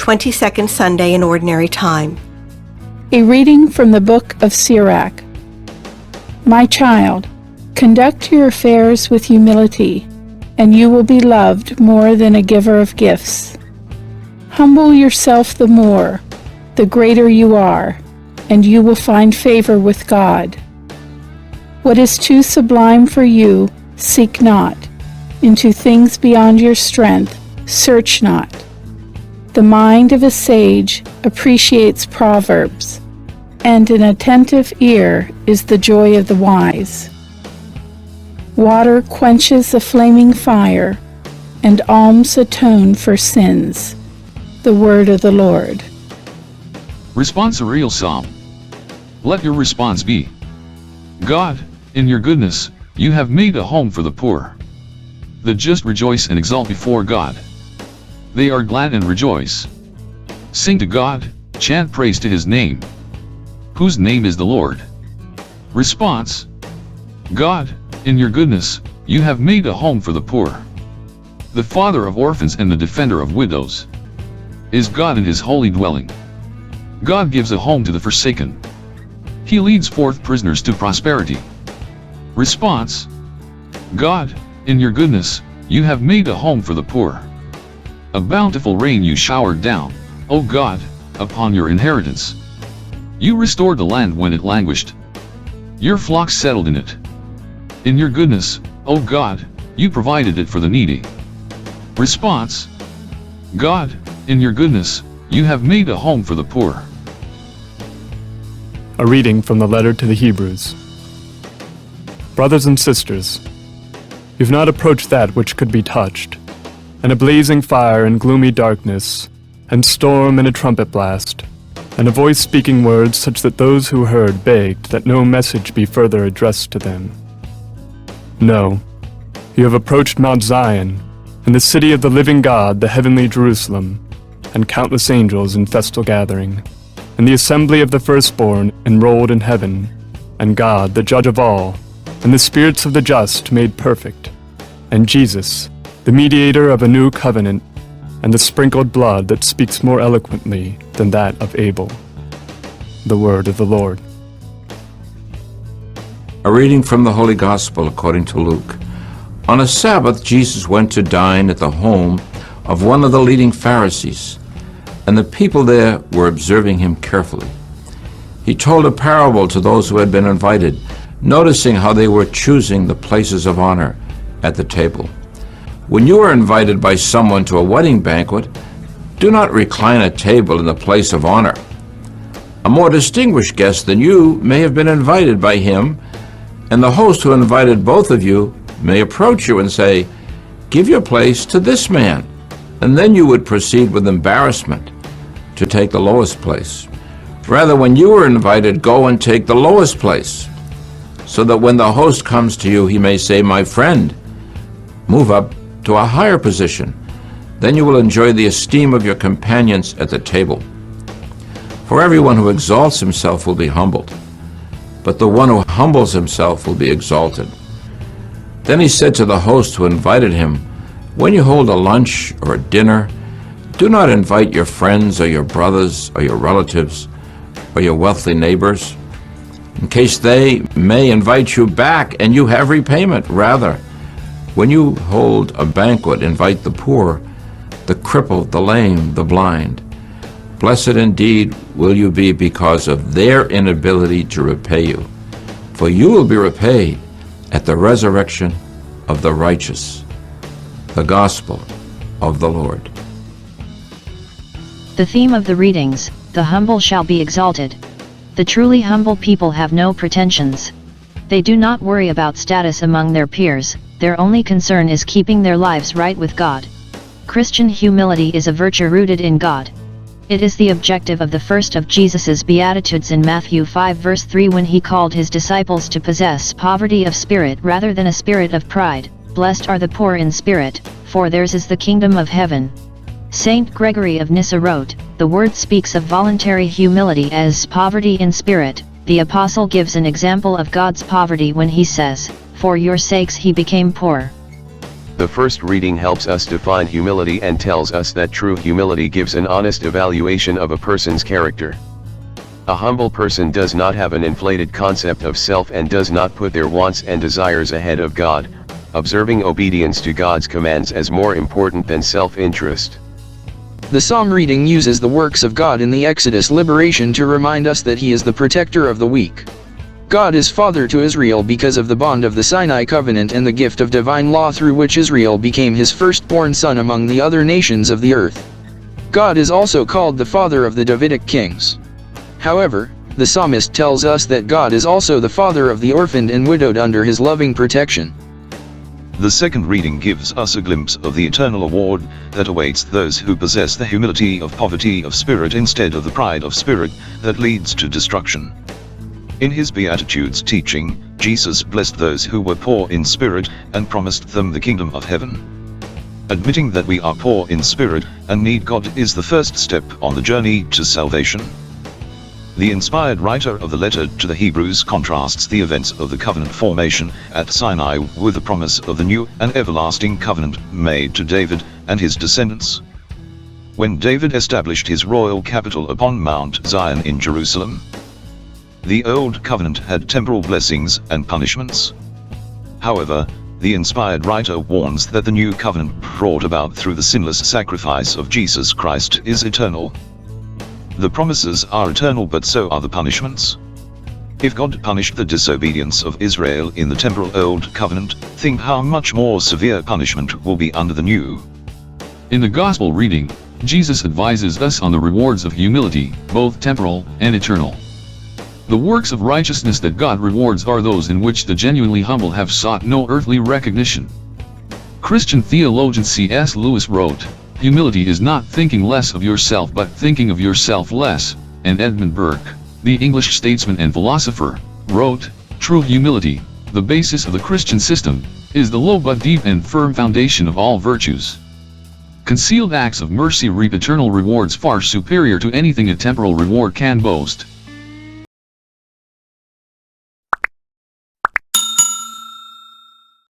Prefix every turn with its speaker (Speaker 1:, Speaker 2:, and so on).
Speaker 1: 22nd Sunday in Ordinary Time.
Speaker 2: A reading from the book of Sirach. My child, conduct your affairs with humility, and you will be loved more than a giver of gifts. Humble yourself the more, the greater you are, and you will find favor with God. What is too sublime for you, seek not. Into things beyond your strength, search not. The mind of a sage appreciates proverbs, and an attentive ear is the joy of the wise. Water quenches a flaming fire, and alms atone for sins. The word of the Lord.
Speaker 3: Responsorial Psalm. Let your response be: God, in your goodness, you have made a home for the poor. The just rejoice and exult before God. They are glad and rejoice. Sing to God, chant praise to his name. Whose name is the Lord. Response: God, in your goodness, you have made a home for the poor. The father of orphans and the defender of widows is God in his holy dwelling. God gives a home to the forsaken. He leads forth prisoners to prosperity. Response: God, in your goodness, you have made a home for the poor. A bountiful rain you showered down, O God, upon your inheritance. You restored the land when it languished. Your flocks settled in it. In your goodness, O God, you provided it for the needy. Response: God, in your goodness, you have made a home for the poor.
Speaker 4: A reading from the letter to the Hebrews. Brothers and sisters, you've not approached that which could be touched, and a blazing fire in gloomy darkness, and storm and a trumpet blast, and a voice speaking words such that those who heard begged that no message be further addressed to them. No, you have approached Mount Zion, and the city of the living God, the heavenly Jerusalem, and countless angels in festal gathering, and the assembly of the firstborn enrolled in heaven, and God, the judge of all, and the spirits of the just made perfect, and Jesus, the mediator of a new covenant, and the sprinkled blood that speaks more eloquently than that of Abel. The word of the Lord.
Speaker 5: A reading from the Holy Gospel according to Luke. On a Sabbath, Jesus went to dine at the home of one of the leading Pharisees, and the people there were observing him carefully. He told a parable to those who had been invited, noticing how they were choosing the places of honor at the table. When you are invited by someone to a wedding banquet, do not recline at table in the place of honor. A more distinguished guest than you may have been invited by him, and the host who invited both of you may approach you and say, "Give your place to this man," and then you would proceed with embarrassment to take the lowest place. Rather, when you are invited, go and take the lowest place, so that when the host comes to you, he may say, "My friend, move up to a higher position." Then you will enjoy the esteem of your companions at the table. For everyone who exalts himself will be humbled, but the one who humbles himself will be exalted. Then he said to the host who invited him, "When you hold a lunch or a dinner, do not invite your friends or your brothers or your relatives or your wealthy neighbors, in case they may invite you back and you have repayment. Rather, when you hold a banquet, invite the poor, the crippled, the lame, the blind. Blessed indeed will you be because of their inability to repay you, for you will be repaid at the resurrection of the righteous." The Gospel of the Lord.
Speaker 6: The theme of the readings: the humble shall be exalted. The truly humble people have no pretensions. They do not worry about status among their peers, their only concern is keeping their lives right with God. Christian humility is a virtue rooted in God. It is the objective of the first of Jesus's Beatitudes in Matthew 5 verse 3 when he called his disciples to possess poverty of spirit rather than a spirit of pride. Blessed are the poor in spirit, for theirs is the kingdom of heaven. Saint Gregory of Nyssa wrote, "The word speaks of voluntary humility as poverty in spirit." The apostle gives an example of God's poverty when he says, "For your sakes he became poor."
Speaker 7: The first reading helps us define humility and tells us that true humility gives an honest evaluation of a person's character. A humble person does not have an inflated concept of self and does not put their wants and desires ahead of God, observing obedience to God's commands as more important than self-interest.
Speaker 8: The psalm reading uses the works of God in the Exodus liberation to remind us that He is the protector of the weak. God is father to Israel because of the bond of the Sinai covenant and the gift of divine law through which Israel became His firstborn son among the other nations of the earth. God is also called the father of the Davidic kings. However, the psalmist tells us that God is also the father of the orphaned and widowed under His loving protection.
Speaker 9: The second reading gives us a glimpse of the eternal award that awaits those who possess the humility of poverty of spirit instead of the pride of spirit that leads to destruction. In His Beatitudes teaching, Jesus blessed those who were poor in spirit and promised them the kingdom of heaven. Admitting that we are poor in spirit and need God is the first step on the journey to salvation. The inspired writer of the letter to the Hebrews contrasts the events of the covenant formation at Sinai with the promise of the new and everlasting covenant made to David and his descendants. When David established his royal capital upon Mount Zion in Jerusalem, the old covenant had temporal blessings and punishments. However, the inspired writer warns that the new covenant brought about through the sinless sacrifice of Jesus Christ is eternal. The promises are eternal, but so are the punishments. If God punished the disobedience of Israel in the temporal old covenant, think how much more severe punishment will be under the new.
Speaker 3: In the Gospel reading, Jesus advises us on the rewards of humility, both temporal and eternal. The works of righteousness that God rewards are those in which the genuinely humble have sought no earthly recognition. Christian theologian C.S. Lewis wrote, "Humility is not thinking less of yourself but thinking of yourself less," and Edmund Burke, the English statesman and philosopher, wrote, "True humility, the basis of the Christian system, is the low but deep and firm foundation of all virtues." Concealed acts of mercy reap eternal rewards far superior to anything a temporal reward can boast.